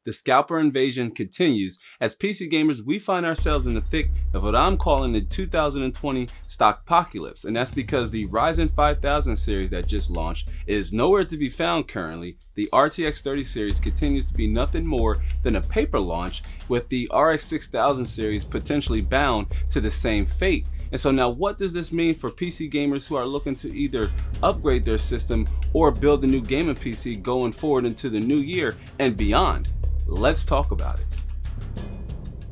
The scalper invasion continues. As PC gamers, we find ourselves in the thick of what I'm calling the 2020 stockpocalypse, and that's because the Ryzen 5000 series that just launched is nowhere to be found currently. The RTX 30 series continues to be nothing more than a paper launch, with the RX 6000 series potentially bound to the same fate. And so now what does this mean for PC gamers who are looking to either upgrade their system or build a new gaming PC going forward into the new year and beyond? Let's talk about it.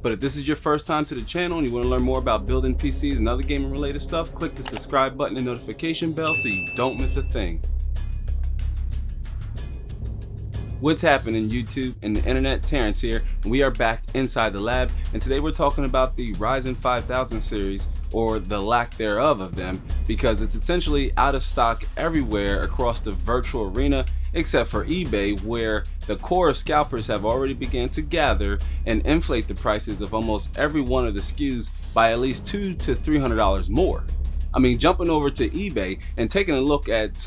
But if this is your first time to the channel and you want to learn more about building PCs and other gaming related stuff, click the subscribe button and notification bell so you don't miss a thing. What's happening, YouTube and the internet? Terrence here, and we are back inside the lab, and today we're talking about the Ryzen 5000 series, or the lack thereof of them, because it's essentially out of stock everywhere across the virtual arena except for eBay, where the core scalpers have already begun to gather and inflate the prices of almost every one of the SKUs by at least $200 to $300 more. I mean, jumping over to eBay and taking a look at at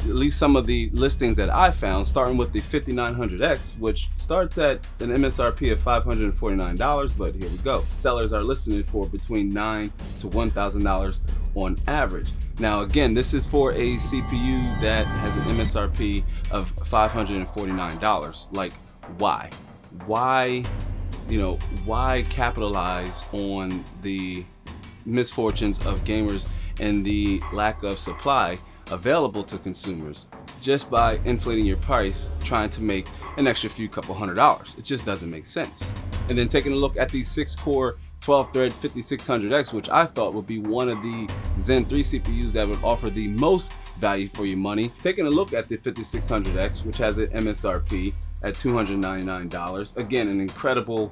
least some of the listings that I found, starting with the 5900X, which starts at an MSRP of $549, but here we go. Sellers are listing it for between $9,000 to $1,000 on average. Now again, this is for a CPU that has an MSRP of $549. Like, why? Why capitalize on the misfortunes of gamers and the lack of supply available to consumers just by inflating your price, trying to make an extra few couple $100? It just doesn't make sense. And then taking a look at the 6-core 12-thread 5600X, which I thought would be one of the Zen 3 CPUs that would offer the most value for your money. Taking a look at the 5600X, which has an MSRP at $299. Again, an incredible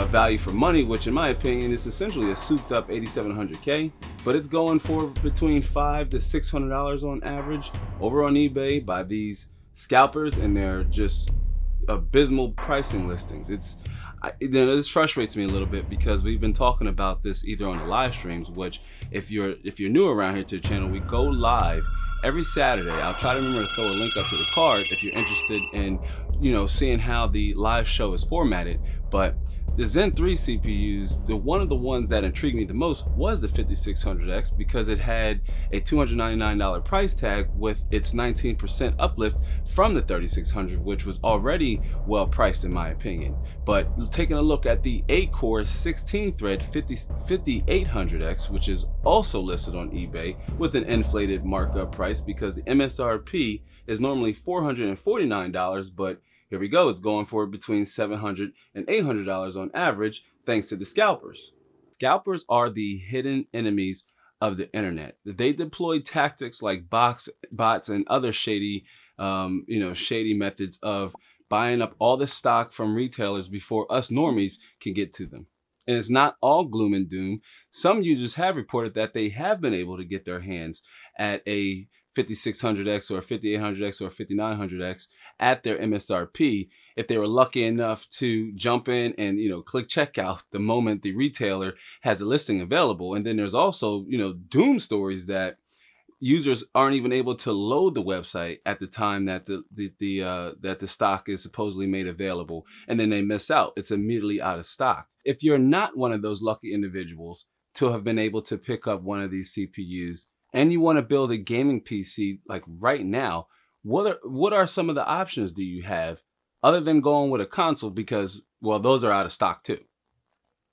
value for money, which in my opinion is essentially a souped up 8700K, but it's going for between $500 to $600 on average over on eBay by these scalpers, and they're just abysmal pricing listings. This frustrates me a little bit because we've been talking about this either on the live streams, which if you're new around here to the channel, we go live every Saturday. I'll try to remember to throw a link up to the card if you're interested in seeing how the live show is formatted. But the Zen 3 CPUs, one of the ones that intrigued me the most was the 5600X, because it had a $299 price tag with its 19% uplift from the 3600, which was already well priced in my opinion. But taking a look at the 8-core 16-thread 5800X, which is also listed on eBay with an inflated markup price, because the MSRP is normally $449, but here we go, it's going for between $700 and $800 on average, thanks to the scalpers. Scalpers are the hidden enemies of the internet. They deploy tactics like bots and other shady methods of buying up all the stock from retailers before us normies can get to them. And it's not all gloom and doom. Some users have reported that they have been able to get their hands at a 5600X or 5800X or 5900X at their MSRP if they were lucky enough to jump in and click checkout the moment the retailer has a listing available. And then there's also doom stories that users aren't even able to load the website at the time that the stock is supposedly made available, and then they miss out. It's immediately out of stock. If you're not one of those lucky individuals to have been able to pick up one of these CPUs and you want to build a gaming PC like right now, what are some of the options do you have other than going with a console? Because, well, those are out of stock too.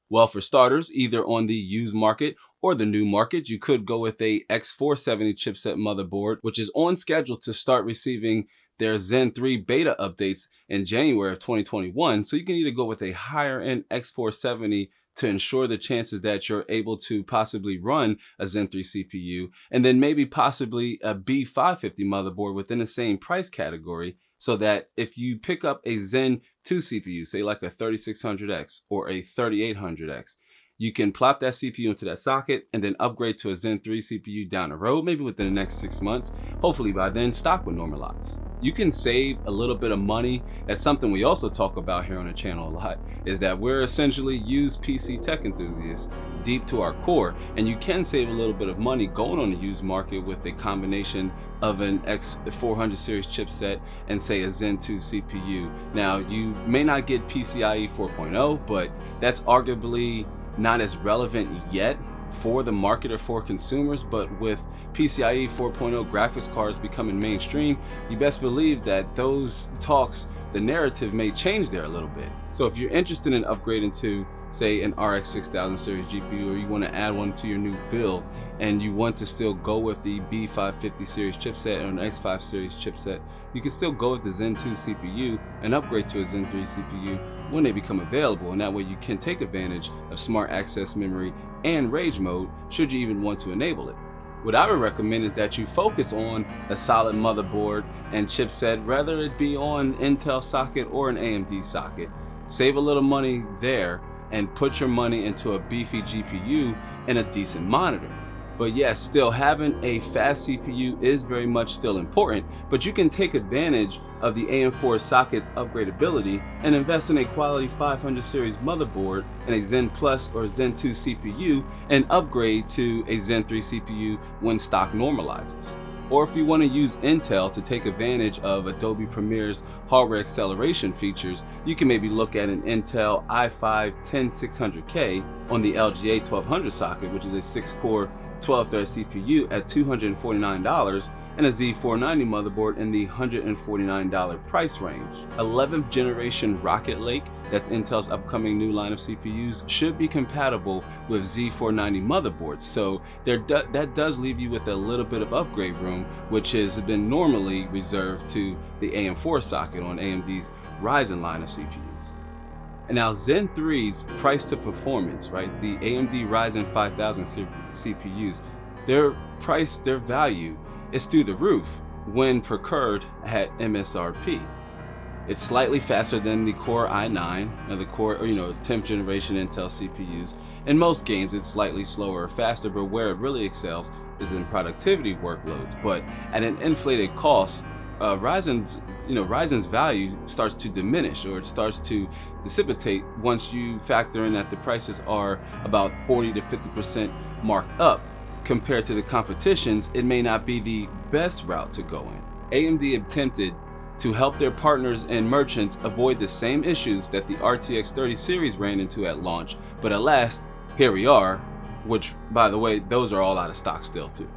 Well, for starters, either on the used market or the new market, you could go with a X470 chipset motherboard, which is on schedule to start receiving their Zen 3 beta updates in January of 2021. So you can either go with a higher end X470 to ensure the chances that you're able to possibly run a Zen 3 CPU, and then maybe possibly a B550 motherboard within the same price category, so that if you pick up a Zen 2 CPU, say like a 3600X or a 3800X, you can plop that CPU into that socket and then upgrade to a Zen 3 CPU down the road, maybe within the next 6 months. Hopefully by then, stock will normalize. You can save a little bit of money. That's something we also talk about here on the channel a lot, is that we're essentially used PC tech enthusiasts deep to our core, and you can save a little bit of money going on the used market with a combination of an X400 series chipset and say a Zen 2 CPU. Now, you may not get PCIe 4.0, but that's arguably not as relevant yet for the market or for consumers. But with PCIe 4.0 graphics cards becoming mainstream, you best believe that those talks, the narrative may change there a little bit. So if you're interested in upgrading to, say, an RX 6000 series GPU, or you want to add one to your new build and you want to still go with the B550 series chipset or an X5 series chipset, you can still go with the Zen 2 CPU and upgrade to a Zen 3 CPU when they become available, and that way you can take advantage of smart access memory and rage mode should you even want to enable it. What I would recommend is that you focus on a solid motherboard and chipset, whether it be on Intel socket or an AMD socket. Save a little money there and put your money into a beefy GPU and a decent monitor. But yes, still having a fast CPU is very much still important, but you can take advantage of the AM4 socket's upgradability and invest in a quality 500 series motherboard and a Zen Plus or Zen 2 CPU and upgrade to a Zen 3 CPU when stock normalizes. Or if you want to use Intel to take advantage of Adobe Premiere's hardware acceleration features, you can maybe look at an Intel i5-10600K on the LGA 1200 socket, which is a 6-core 12-thread CPU at $249, and a Z490 motherboard in the $149 price range. 11th generation Rocket Lake, that's Intel's upcoming new line of CPUs, should be compatible with Z490 motherboards, so that does leave you with a little bit of upgrade room, which has been normally reserved to the AM4 socket on AMD's Ryzen line of CPUs. And now Zen 3's price to performance, right? The AMD Ryzen 5000 CPUs, their value is through the roof when procured at MSRP. It's slightly faster than the Core i9 and the Core, 10th generation Intel CPUs. In most games, it's slightly slower or faster, but where it really excels is in productivity workloads. But at an inflated cost, Ryzen's value starts to diminish, or it starts to dissipate once you factor in that the prices are about 40 to 50% marked up. Compared to the competitions, it may not be the best route to go in. AMD attempted to help their partners and merchants avoid the same issues that the RTX 30 series ran into at launch, but at last, here we are, which, by the way, those are all out of stock still too.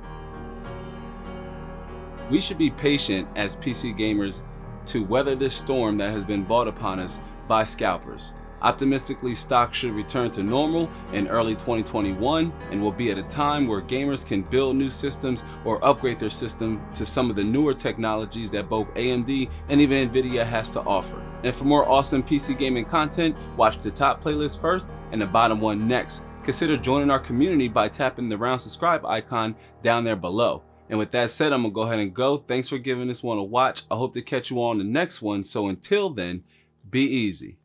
We should be patient as PC gamers to weather this storm that has been brought upon us by scalpers. Optimistically, stock should return to normal in early 2021 and will be at a time where gamers can build new systems or upgrade their system to some of the newer technologies that both AMD and even Nvidia has to offer. And for more awesome PC gaming content, watch the top playlist first and the bottom one next. Consider joining our community by tapping the round subscribe icon down there below. And with that said, I'm gonna go ahead and go. Thanks for giving this one a watch. I hope to catch you all on the next one. So until then, be easy.